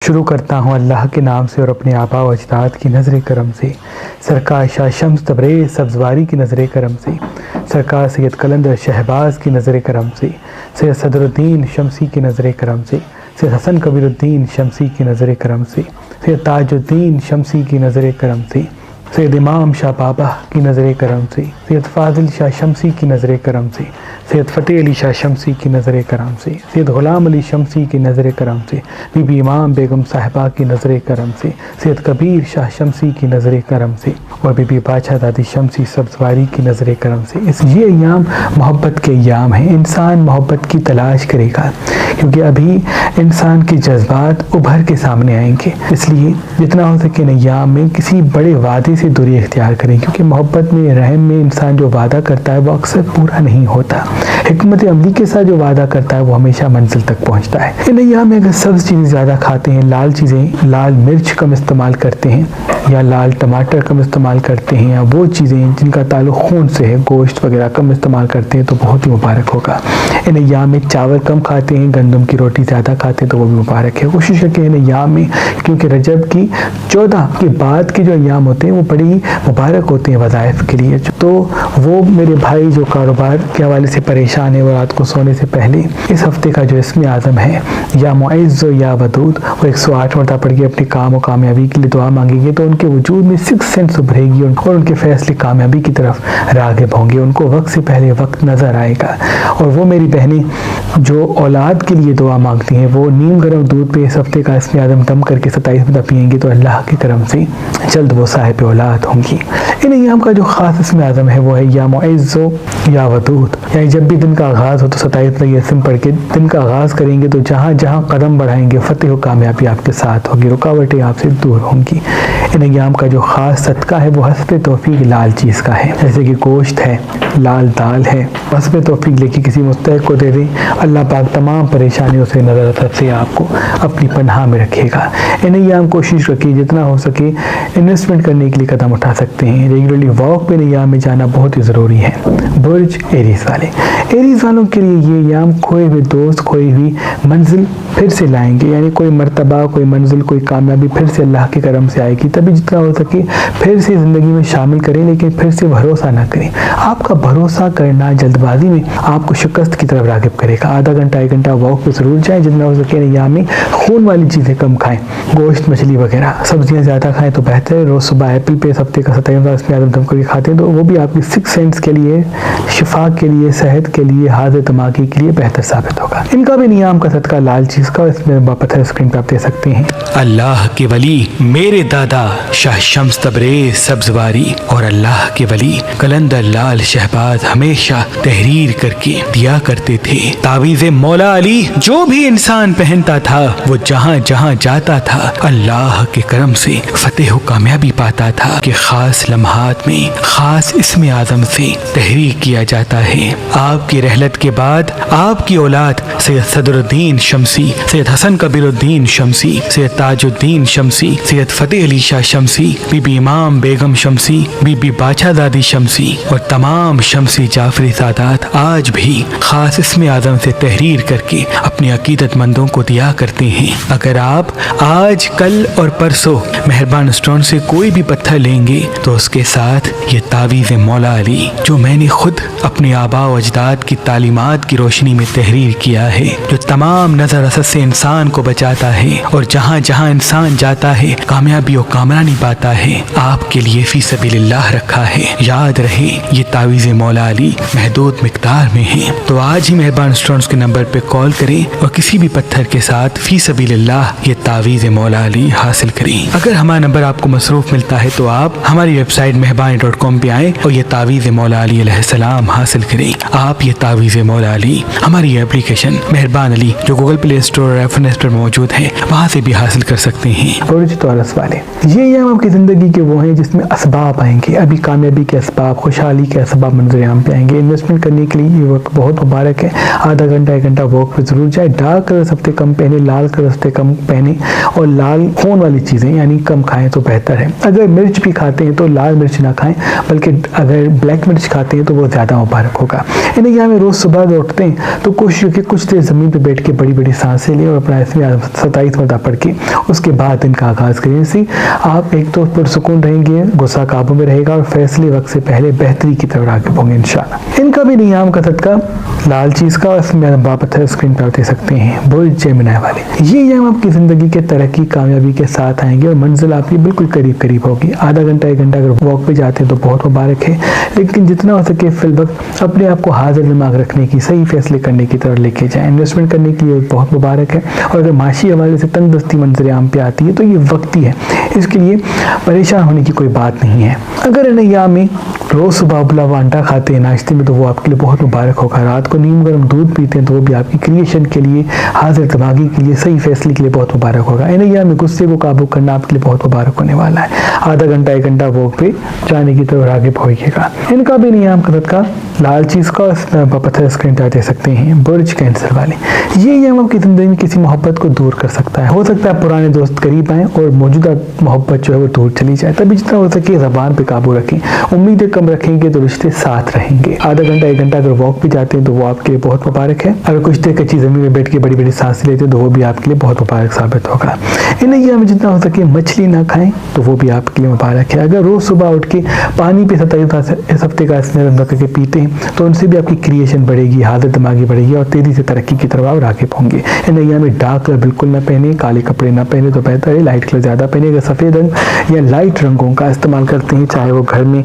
शुरू करता हूँ अल्लाह के नाम से और अपने आबा व अजदाद की नज़र करम से, सरकार शाह शम्स तबरेज़ सब्ज़वारी की नज़र करम से, सरकार सैयद कलंदर शहबाज़ की नज़र करम से, सैयद सदरुद्दीन शमसी की नज़र करम से, सैयद हसन कबीरुद्दीन शमसी की नज़र करम से, सैयद ताजुद्दीन शमसी की नज़र करम से, सैयद इमाम शाह बाबा की नज़र करम से, सैयद फ़ाज़िल शाह शमसी की नज़र करम से, सैयद फ़तेह अली शाह शमसी की नज़र करम से, सैयद ग़ुलाम अली शमसी की नज़र करम से, बीबी इमाम बेगम साहिबा की नज़र करम से, सैयद कबीर शाह शमसी की नज़र करम से और बीबी बादशाह दादी शमसी सब्ज़वारी की नज़र करम से। ये अय्याम मोहब्बत के अय्याम हैं। इंसान मोहब्बत की तलाश करेगा क्योंकि अभी इंसान के जज्बात उभर के सामने आएंगे, इसलिए जितना हो सके इन अय्याम में किसी बड़े वादे से दूरी इख्तियार करें, क्योंकि मोहब्बत में रहम में इंसान जो वादा करता है वो अक्सर पूरा नहीं होता। हिकमत अमली के साथ जो वादा करता है वो हमेशा मंजिल तक पहुंचता है। इन अय्याम में अगर सब्ज़ चीज़ें ज़्यादा खाते हैं, लाल चीज़ें, लाल मिर्च कम इस्तेमाल करते हैं या लाल टमाटर कम इस्तेमाल करते हैं या वो चीज़ें जिनका ताल्लुक़ खून से है, गोश्त वगैरह कम इस्तेमाल करते हैं तो बहुत ही मुबारक होगा। इन अय्याम में चावल कम खाते हैं, गंदम की रोटी ज़्यादा खाते हैं तो वो भी मुबारक है। कोशिश करके इन अय्याम में, क्योंकि रजब की 14 के बाद के जो अय्याम होते हैं वो बड़ी मुबारक होते हैं वज़ाइफ के लिए, तो वो मेरे भाई जो कारोबार के हवाले से परेशान है वो रात को सोने से पहले इस हफ्ते का जो इसमें आज़म है या मुइज़्ज़ या वदूद वो 108 मरतबा पढ़ के अपने काम और कामयाबी के लिए दुआ मांगेंगे तो उनके वजूद में 6 सेंस उभरेगी और उनके फैसले कामयाबी की तरफ राग़िब होंगे। उनको वक्त से पहले वक्त नज़र आएगा। और वो मेरी बहनें जो औलाद के लिए दुआ मांगती हैं वो नीम गर्म दूध पे इस हफ्ते का इसमें आज़म दम करके 27 मरतबा पिएंगी तो अल्लाह के करम से जल्द वो साहिब औलाद होंगी। इन अय्याम का जो ख़ास इसमें आज़म है वो है या मुइज़्ज़ या वदूद, यानी जब भी दिन का आगाज़ हो तो 27 ये इसम पढ़ के दिन का आगाज़ करेंगे तो जहाँ जहाँ कदम बढ़ाएंगे फतेह और कामयाबी आपके साथ होगी, रुकावटें आपसे दूर होंगी। इन अय्याम का जो ख़ास सदका है वो हस्ब तौफीक लाल चीज़ का है, जैसे कि गोश्त है, लाल दाल है। हस्ब तौफीक लेके किसी मुस्तहिक़ को दे दें, अल्लाह पाक तमाम परेशानियों से नज़र से आपको अपनी पनाह में रखेगा। इन अय्याम कोशिश रखिए जितना हो सके इन्वेस्टमेंट करने के लिए कदम उठा सकते हैं। रेगुलरली वॉक पे इन अय्याम में जाना बहुत ही ज़रूरी है। बुर्ज एरीज़ वालों के लिए ये अय्याम खोए हुए दोस्त, खोई हुई मंजिल फिर से लाएंगे, यानी कोई मर्तबा, कोई मंजिल, कोई कामयाबी फिर से अल्लाह के करम से आएगी। तभी जितना हो सके फिर से ज़िंदगी में शामिल करें, लेकिन फिर से भरोसा ना करें। आपका भरोसा करना जल्दबाजी में आपको शिकस्त की तरफ राग़िब करेगा। आधा घंटा 1 घंटा वॉक पे ज़रूर जाएं, जितना हो सके अय्याम में खून वाली चीज़ें कम खाएं, गोश्त, मछली वगैरह, सब्जियाँ ज़्यादा खाएं तो बेहतर है। रोज़ सुबह एप्पल पे इस हफ्ते का 27 इसमें आदम दम करके खाते हैं तो वो भी आपकी 6 सेंस के लिए, शिफा के लिए, सेहत के लिए, हाज़िर दिमागी के लिए बेहतर साबित होगा। इनका भी नियाम का सदका लाल चीज़ का इसमें पत्थर स्क्रीन पर आप दे सकते हैं। अल्लाह के वली मेरे दादा शाह शम्स तबरेज़ सब्ज़वारी और अल्लाह के वली कलंदर लाल शहबाज हमेशा तहरीर करके दिया करते थे। तावीज़े मौला अली जो भी इंसान पहनता था वो जहाँ जहाँ जाता था अल्लाह के करम से फतेह कामयाबी पाता था कि खास लम्हात में खास इसमें आज़म से तहरीर किया जाता है। आपकी रहलत के बाद आपकी औलाद सैयद सदरुद्दीन शमसी, सैयद हसन कबीरुद्दीन शमसी, सैयद ताजुद्दीन शमसी, सैयद फतेह अली शाह शमसी, बीबी इमाम बेगम शमसी, बीबी बादशाह दादी शमसी और तमाम शमसी जाफरी सादात आज भी खास इसमें आज़म से तहरीर करके अपने अकीदतमंदों को दिया करते हैं। अगर आप आज, कल और परसों मेहरबान स्टोन से कोई भी पत्थर लेंगे तो उसके साथ ये तावीज़ मौला अली जो मैंने खुद अपने आबा व अजदाद की तालीमात की रोशनी में तहरीर किया है, जो तमाम नज़र असद से इंसान को बचाता है और जहाँ जहाँ इंसान जाता है कामयाबी और कामरानी पाता है, आपके लिए फी सबीलिल्लाह रखा है। याद रहे ये तावीज़ मौला अली महदूद मिकदार में है। तो आज ही मेहरबान स्टोन्स के नंबर पे कॉल करें और किसी भी पत्थर के साथ फी सबीलिल्लाह ये तावीज़ मौला अली हासिल करें। अगर हमारा नंबर आपको मसरूफ़ मिलता है तो आप हमारी वेबसाइट मेहरबानी.com पे आएँ और ये तावीज़ मौला अली अलैहिस्सलाम हासिल करें। आप ये तावीज़ मौला अली हमारी एप्लीकेशन मेहरबान अली जो गूगल प्ले स्टोर और एप्पल स्टोर मौजूद है वहाँ से भी हासिल कर सकते हैं। बुर्ज तौरस वाले ये अय्याम आपकी ज़िंदगी के वो हैं जिसमें असबाब आएंगे। अभी कामयाबी के असबाब, खुशहाली के असबाब मंजर आम पे आएंगे। इन्वेस्टमेंट करने के लिए ये वक्त बहुत मुबारक है। आधा घंटा 1 घंटा वॉक पे ज़रूर जाए। डार्क कलर हफ्ते कम पहने, लाल कलर हफ्ते कम पहने और लाल खून वाली चीज़ें यानी कम खाएं तो बेहतर है। अगर मिर्च भी खाते हैं तो लाल मिर्च ना खाएं बल्कि अगर ब्लैक मिर्च खाते हैं तो वो ज़्यादा मुबारक होगा। यानी कि हमें रोज़ सुबह अगर उठते हैं तो कोशिश करके कुछ देर ज़मीन पर बैठ के बड़ी बड़ी सांसें लें और अपना इसमें 27 मरतबा पढ़ के उसके बाद इनका आगाज़ करें। इससे आप एक तो पुरसुकून रहेंगे, गुस्सा काबू में रहेगा और फैसले वक्त से पहले बेहतरी की तरफ आगे होंगे इंशाल्लाह। इनका भी नियाम का सदका लाल चीज़ का इसमें बाबत है, स्क्रीन पर दे सकते हैं। बुर्ज जेमिनी वाले ये नियाम आपकी ज़िंदगी के तरक्की कामयाबी के साथ आएंगे और मंजिल आपकी बिल्कुल करीब करीब होगी। आधा घंटा 1 घंटा अगर वॉक पे जाते हैं तो बहुत मुबारक है, लेकिन जितना हो सके फिल वक्त अपने आप को हाजिर दिमाग रखने की, सही फैसले करने की तरफ लेके जाएं। इन्वेस्टमेंट करने के लिए बहुत मुबारक है और अगर माशी हवाले से तंगदस्ती मंजर आम पे आती है तो ये वक्त ही है, इसके लिए परेशान होने की कोई बात नहीं है। अगर इन अय्याम में रोज़ सुबह उबला हुआ अंडा खाते हैं नाश्ते में तो वो आपके लिए बहुत मुबारक होगा। रात को नीम गर्म दूध पीते हैं तो वो भी आपकी क्रिएशन के लिए, हाजिर दिमागी के लिए, सही फैसले के लिए बहुत मुबारक होगा। इन अय्याम में गुस्से को काबू करना आपके लिए बहुत मुबारक होने वाला है। आधा घंटा 1 घंटा वॉक पे जाने की तरफ आगे होइएगा। इनका भी नियाम का सदका लाल चीज़ का पत्थर स्क्रीन पर दे सकते हैं। बुर्ज कैंसर वाले ये नियम आपकी ज़िंदगी में किसी मोहब्बत को दूर कर सकता है। हो सकता है पुराने दोस्त करीब आएँ और मौजूदा मोहब्बत जो है वो दूर चली जाए। तभी जितना हो सके ज़बान पे काबू रखें, उम्मीदें कम रखेंगे तो रिश्ते साथ रहेंगे। आधा घंटा 1 घंटा अगर वॉक पे जाते हैं तो वो आपके लिए बहुत मुबारक है। अगर कुछ देर कच्ची ज़मीन में बैठ के बड़ी बड़ी सांसें लेते हैं तो वो भी आपके लिए बहुत मुबारक साबित होगा। इन अय्याम में जितना हो सके मछली ना खाएं तो वो भी आपके लिए मुबारक है। अगर रोज़ सुबह उठ के पानी पे 27 हफ्ते का स्नेह करके पीते हैं तो उनसे भी आपकी क्रिएशन बढ़ेगी, हाजिर दिमागी बढ़ेगी और तेज़ी से तरक्की की तरफ आप राग़िब होंगे। इन अय्याम में डार्क कलर बिल्कुल ना पहने, काले कपड़े ना पहने तो बेहतर है। लाइट कलर ज़्यादा पहने। अगर सफ़ेद रंग या लाइट रंगों का इस्तेमाल करते हैं, चाहे वो घर में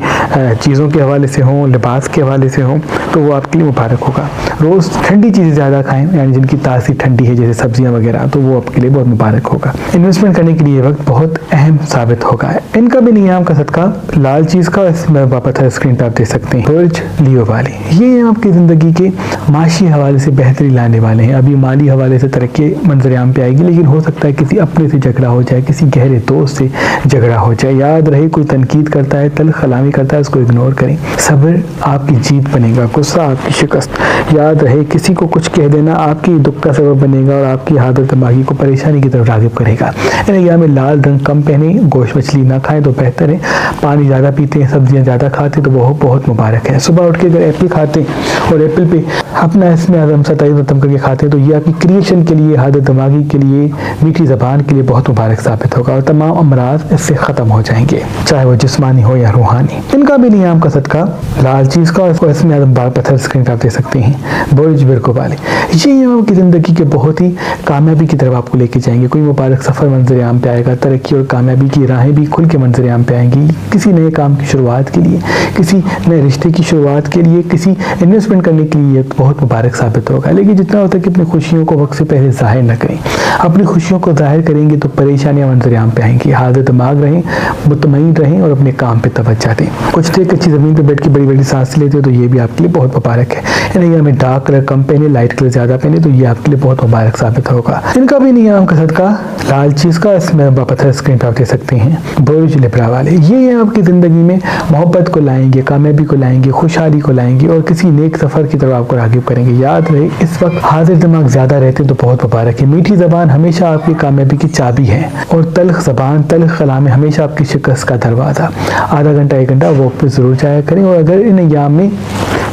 चीज़ों के हवाले से हों, लिबास के हवाले से हों, तो वो आपके लिए मुबारक होगा। रोज़ ठंडी चीज़ें ज़्यादा खाएं, यानी जिनकी तासीर ठंडी है जैसे सब्जियां वगैरह, तो वो आपके लिए बहुत मुबारक होगा। इन्वेस्टमेंट करने के लिए वक्त बहुत अहम साबित होगा। इनका भी नियाम का सदका लाल चीज़ का इसमें वापस है, स्क्रीन पर आप देख सकते हैं। बुर्ज लियो वाले ये आपकी ज़िंदगी के माशी हवाले से बेहतरी लाने वाले हैं। अभी माली हवाले से तरक्की मंजर आम पे आएगी, लेकिन हो सकता है किसी अपने से झगड़ा हो जाए, किसी गहरे दोस्त से झगड़ा हो जाए। याद रहे कोई तनकीद करता है, तल्ख कलामी करता है, उसको इग्नोर करें। सब्र आपकी जीत बनेगा, गुस्सा आपकी शिकस्त। याद रहे किसी को कुछ कह देना आपकी दुख का सबब बनेगा और आपकी हालत दिमागी को परेशानी की तरफ राग़िब करेगा। इन अय्याम में लाल रंग कम पहने, गोश्त मछली ना खाएं तो बेहतर है। पानी ज़्यादा पीते हैं, सब्जियां ज़्यादा खाते हैं तो वो बहुत मुबारक है। सुबह उठ के अगर एप्पल खाते हैं और एप्पल पे अपना इसमें आज़म सताई खत्म करके खाते हैं तो ये आपकी क्रिएशन के लिए, हालत दिमागी के लिए, मीठी ज़बान के लिए बहुत मुबारक साबित होगा और तमाम अमराज इससे ख़त्म हो जाएंगे, चाहे वो जिस्मानी हो या रूहानी। इनका भी नियाम का सदका लाल चीज़ का, इसको इसमें आज़म बार पत्थर स्क्रीन पर आप देख सकते हैं। बुर्ज बिरको वाले ये नियम आपकी ज़िंदगी के बहुत ही कामयाबी की तरफ आपको लेके जाएंगे। कोई मुबारक सफ़र मंजर आम पे आएगा, तरक्की और कामयाबी की राहें भी खुल के मंजर आम पे आएंगी। किसी नए काम की शुरुआत के लिए, किसी नए रिश्ते की शुरुआत के लिए, किसी इन्वेस्टमेंट करने के लिए बहुत मुबारक साबित होगा। लेकिन जितना होता है कि अपनी खुशियों को वक्त से पहले जाहिर न करें। अपनी खुशियों को जाहिर करेंगे तो परेशानियां मंजर आम पे आएंगी। हाजिर दिमाग रहें, मुतमईन रहें और अपने काम पे तवज्जो दें। कुछ देर कच्ची ज़मीन पर बैठ के बड़ी बड़ी सांसें लेते हो तो ये भी आपके लिए बहुत मुबारक है। इन अय्याम में डार्क कलर कम पहने, लाइट कलर ज़्यादा पहने तो ये आपके लिए बहुत मुबारक साबित होगा। इनका भी नियाम का सदका लाल चीज़ का, इसमें पत्थर स्क्रीन पर आप देख सकते हैं। बुर्ज लिब्रा वाले ये आपकी ज़िंदगी में मोहब्बत को लाएंगे, कामयाबी को लाएंगे, खुशहाली को लाएंगे और किसी नेक सफ़र की तरफ आपको राग़िब करेंगे। याद रहे इस वक्त हाजिर दिमाग ज़्यादा रहते तो बहुत मुबारक है। मीठी ज़बान हमेशा आपकी कामयाबी की चाबी है और तल्ख ज़बान, तल्ख कलाम हमेशा आपकी शिकस्त का दरवाज़ा। आधा घंटा 1 घंटा वॉक पे ज़रूर जाया करें और अगर इन अय्याम में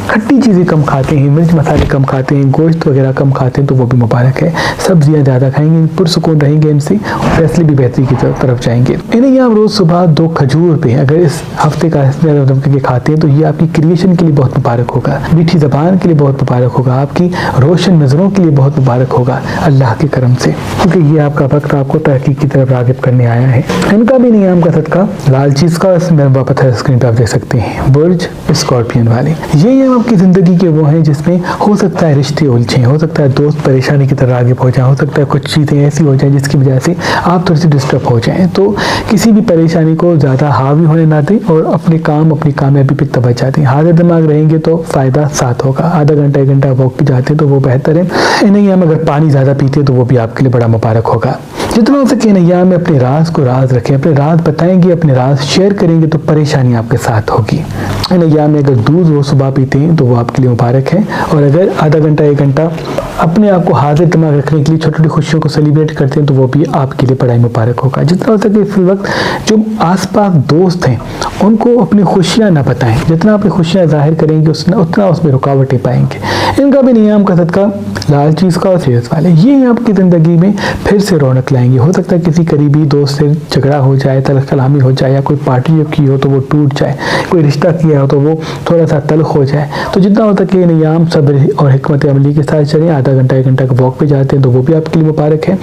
खट्टी चीज़ें कम खाते हैं, मिर्च मसाले कम खाते हैं, गोश्त वगैरह कम खाते हैं तो वो भी मुबारक है। सब्जियां ज़्यादा खाएंगे, पुरसुकून रहेंगे इनसे और फैसले भी बेहतरी की तरफ जाएंगे। इन्हें आप रोज़ सुबह 2 खजूर पे अगर इस हफ्ते का करके खाते हैं तो ये आपकी क्रिएशन के लिए बहुत मुबारक होगा, मीठी ज़बान के लिए बहुत मुबारक होगा, आपकी रोशन नज़रों के लिए बहुत मुबारक होगा अल्लाह के करम से, क्योंकि ये आपका वक्त आपको तरक्की की तरफ राग़िब करने आया है। इनका भी नियाम का सदका लाल चीज़ का, पत्थर स्क्रीन पर आप देख सकते हैं। बुर्ज स्कॉर्पियन वाले ये आपकी ज़िंदगी के वो हैं जिसमें हो सकता है रिश्ते उलझें, हो सकता है दोस्त परेशानी की तरह आगे पहुँच जाए, हो सकता है कुछ चीज़ें ऐसी हो जाएं जिसकी वजह से आप थोड़ी सी डिस्टर्ब हो जाएं। तो किसी भी परेशानी को ज़्यादा हावी होने ना दें और अपने काम, अपनी कामयाबी पर तवज्जो दें। हाजिर दिमाग रहेंगे तो फ़ायदा साथ होगा। आधा घंटा 1 घंटा वॉक पे जाते हैं तो वो बेहतर है। नहीं हम अगर पानी ज़्यादा पीते हैं तो वो भी आपके लिए बड़ा मुबारक होगा। जितना हो सके नैयाम में अपने राज को राज रखें, अपने राज बताएंगे, अपने राज शेयर करेंगे तो परेशानी आपके साथ होगी। नैयाम में अगर दूध वो सुबह पीते हैं तो वो आपके लिए मुबारक है, और अगर आधा घंटा 1 घंटा अपने आप को हाजिर दिमाग रखने के लिए छोटी छोटी खुशियों को सेलिब्रेट करते हैं तो वो भी आपके लिए बड़ा ही मुबारक होगा। जितना हो सके इस वक्त जो आसपास दोस्त हैं उनको अपनी खुशियाँ ना बताएं, जितना अपनी खुशियाँ जाहिर करेंगे उतना उसमें रुकावटें पाएंगे। इनका भी नियम का सदका लाल चीज़ का और सेहत वाले ये आपकी ज़िंदगी में फिर से रौनक लाएंगे। हो सकता है किसी करीबी दोस्त से झगड़ा हो जाए, तलख कलामी हो जाए, या कोई पार्टी जो की हो तो वो टूट जाए, कोई रिश्ता किया हो तो वो थोड़ा सा तलख हो जाए। तो जितना हो सके नियम सब्र और हिकमत अमली के साथ चलें। आधा घंटा 1 घंटा का वॉक पे जाते हैं तो वो भी आपके लिए मुबारक है,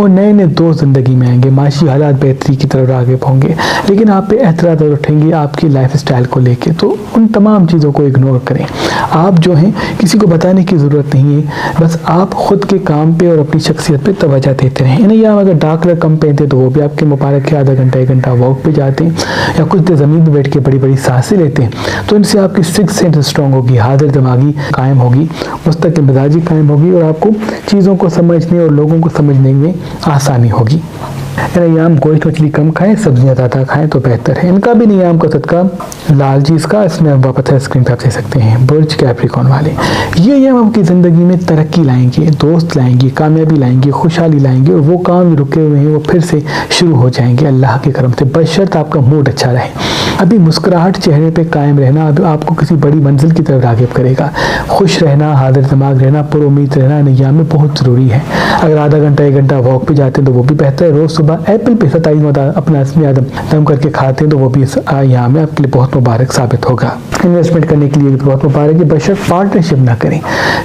और नए नए दोस्त ज़िंदगी में आएंगे, माशी हालात बेहतरी की तरफ आगे होंगे, लेकिन आप पे एतराज़ उठेंगे आपकी लाइफ स्टाइल को लेके, तो उन तमाम चीज़ों को इग्नोर करें। आप जो हैं किसी को बताने की ज़रूरत नहीं है, बस आप खुद के काम पे और अपनी शख्सियत पे तवज्जो देते रहें। नहीं या अगर डार्क कलर कम पहनते तो वो भी आपके मुबारक है। आधा घंटा 1 घंटा वॉक पे जाते हैं या कुछ देर ज़मीन पर बैठ के बड़ी बड़ी सांसें लेते हैं तो इनसे आपकी 6th सेंस स्ट्रॉन्ग होगी, हाजिर दिमागी कायम होगी, मुस्तकिल मिजाजी कायम होगी, और आपको चीज़ों को समझने और लोगों को समझने में आसानी होगी। नियम गोश्त मछली कम खाएं, सब्जियां ज़्यादा खाएं तो बेहतर है। इनका भी नियम का सदका लाल चीज़ का इसमें आप वापस स्क्रीन पर आप दे सकते हैं। बुर्ज कैप्रिकॉर्न वाले ये नियम आपकी ज़िंदगी में तरक्की लाएंगे, दोस्त लाएंगे, कामयाबी लाएंगे, खुशहाली लाएंगे, और वो काम रुके हुए हैं वो फिर से शुरू हो जाएंगे अल्लाह के करम से, बशर्त आपका मूड अच्छा रहे। अभी मुस्कुराहट चेहरे पे कायम रहना अब आपको किसी बड़ी मंजिल की तरफ राग़िब करेगा। खुश रहना, हाजिर दिमाग रहना, पुरुम्मीद रहना नियम में बहुत ज़रूरी है। अगर आधा घंटा 1 घंटा वॉक पे जाते हैं तो वो भी बेहतर है। रोज़ सुबह एप्पल पे 27 अपना इसमें दम करके खाते हैं तो वो भी यहाँ में आपके लिए बहुत मुबारक साबित होगा। इन्वेस्टमेंट करने के लिए बहुत मुबारक है, बशर्त पार्टनरशिप ना करें।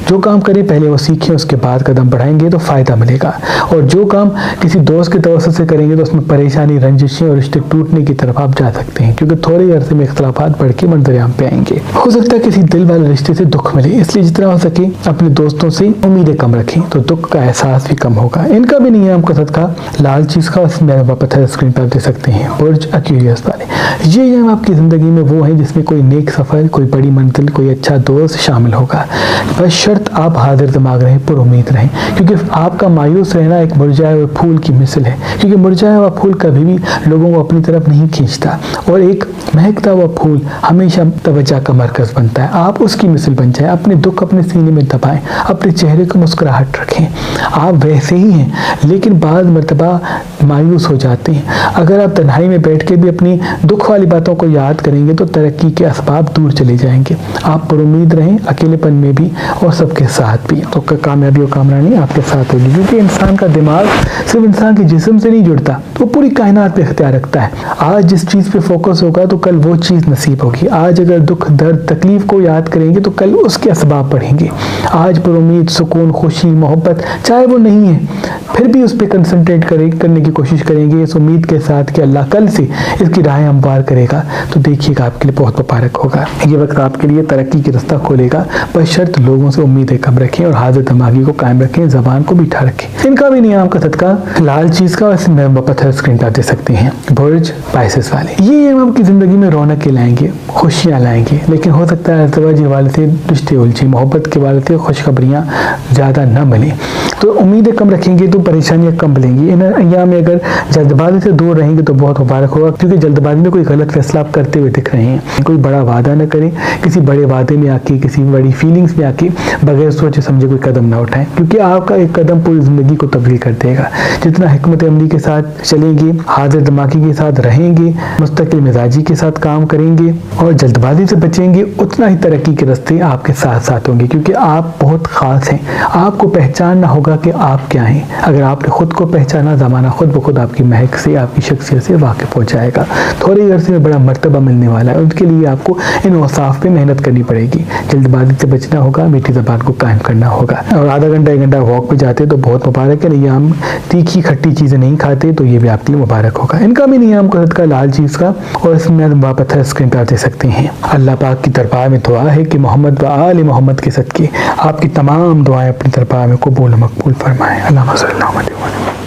जो काम करें पहले वो सीखें, उसके बाद कदम बढ़ाएंगे तो फ़ायदा मिलेगा, और जो काम किसी दोस्त के तवज्जुह से करेंगे तो उसमें परेशानी, रंजिशें और रिश्ते टूटने की तरफ आप जा सकते हैं, क्योंकि थोड़े अरसे में इख्तलाफात बढ़ के मंजर-ए-आम पे आएंगे। हो सकता है किसी दिल वाले रिश्ते से दुख मिले, इसलिए जितना हो सके अपने दोस्तों से उम्मीदें कम रखें तो दुख का एहसास भी कम होगा। इनका भी नियम का सदका लाल चीज़ का इसमें वापस स्क्रीन पर आप दे सकते हैं। बुर्ज एक्वेरियस वाले ये नियम आपकी ज़िंदगी में वो है जिसमें कोई नेक सफ़र, कोई बड़ी मंजिल, कोई अच्छा दोस्त शामिल होगा, बशर्त आप हाजिर दिमाग रहें, पुरुम्मीद रहें, क्योंकि आपका मायूस रहना एक मुरझाए हुए फूल की मिसल है, क्योंकि मुरझाया हुआ फूल कभी भी लोगों को अपनी तरफ नहीं खींचता, और एक महकता हुआ फूल हमेशा तवज्जो का मरकज़ बनता है। आप उसकी मिसल बन जाए, अपने दुख अपने सीने में दबाएं, अपने चेहरे को मुस्कुराहट रखें। आप वैसे ही हैं लेकिन बाद मरतबा मायूस हो जाते हैं। अगर आप तन्हाई में बैठ के भी अपनी दुख वाली बातों को याद करेंगे तो तरक्की के असबाब दूर चले जाएंगे। आप पुरुम्मीद रहें, अकेलेपन में भी और सबके साथ भी, तो कामयाबी और कामरानी आपके साथ होगी, क्योंकि इंसान का दिमाग सिर्फ इंसान के जिस्म से नहीं जुड़ता, तो पूरी कायनात पे इख्तियार रखता है। आज जिस चीज़ पे फोकस होगा तो कल वो चीज़ नसीब होगी। आज अगर दुख, दर्द, तकलीफ को याद करेंगे तो कल उसके असबाब बढ़ेंगे। आज पुरुम्मीद, सुकून, खुशी, मोहब्बत चाहे वो नहीं है फिर भी उस पर कंसंट्रेट करने की कोशिश करेंगे इस उम्मीद के साथ कि अल्लाह कल से इसकी राहें हमवार करेगा, तो देखिएगा आपके लिए बहुत मुबारक होगा। ये वक्त आपके लिए तरक्की की रास्ता खोलेगा, बशर्त लोगों से उम्मीदें कम रखें और हाजिर दिमागी को कायम रखें, ज़बान को बिठा रखें। इनका भी नियम का सदका लाल चीज़ का पत्थर स्क्रीन पर दे सकते हैं। बुर्ज पाइसेस वाले ये नियम आपकी ज़िंदगी में रौनकें लाएंगे, खुशियाँ लाएंगे, लेकिन हो सकता है अज़वाज वाले से रिश्ते उलझे, मोहब्बत के वाले से खुशखबरियाँ ज़्यादा न मिलें, तो उम्मीदें कम रखेंगे तो परेशानियाँ कम मिलेंगी। इन अय्याम में अगर जल्दबाजी से दूर रहेंगे तो बहुत मुबारक होगा, क्योंकि जल्दबाजी में कोई गलत फैसला आप करते हुए दिख रहे हैं। कोई बड़ा वादा न करें, किसी बड़े वादे में आके, किसी बड़ी फीलिंग्स में आके बगैर सोचे समझे कोई कदम ना उठाएं, क्योंकि आपका एक कदम पूरी ज़िंदगी को तब्दील कर देगा। जितना हिकमत अमली के साथ चलेंगे, हाजिर दिमागी के साथ रहेंगे, मुस्तकिल मिजाजी के साथ काम करेंगे और जल्दबाजी से बचेंगे, उतना ही तरक्की के रास्ते आपके साथ साथ होंगे, क्योंकि आप बहुत ख़ास हैं। आपको पहचानना होगा कि आप क्या हैं। अगर आपने खुद को पहचाना, ज़माना खुद ब खुद आपकी महक से, आपकी शख्सियत से वाकिफ़ हो जाएगा। थोड़े अरसे में बड़ा मर्तबा मिलने वाला है, उसके लिए आपको इन औसाफ पे मेहनत करनी पड़ेगी। जल्दबाजी से बचना होगा, मीठी ज़बान को कायम करना होगा, और आधा घंटा 1 घंटा वॉक पे जाते तो बहुत मुबारक है। नियम तीखी खट्टी चीज़ें नहीं खाते तो ये भी आपके लिए मुबारक होगा। इनका भी नियम का सदका लाल चीज़ का, और इसमें पत्थर स्क्रीन पर दे सकते हैं। अल्लाह पाक की दरबार में दुआ है कि मोहम्मद व आले मोहम्मद के सदके आपकी तमाम दुआएं अपनी दरबार में कबूल मकबूल फरमाएं। अल्लाहुम्मा सल्ली अला मुहम्मद।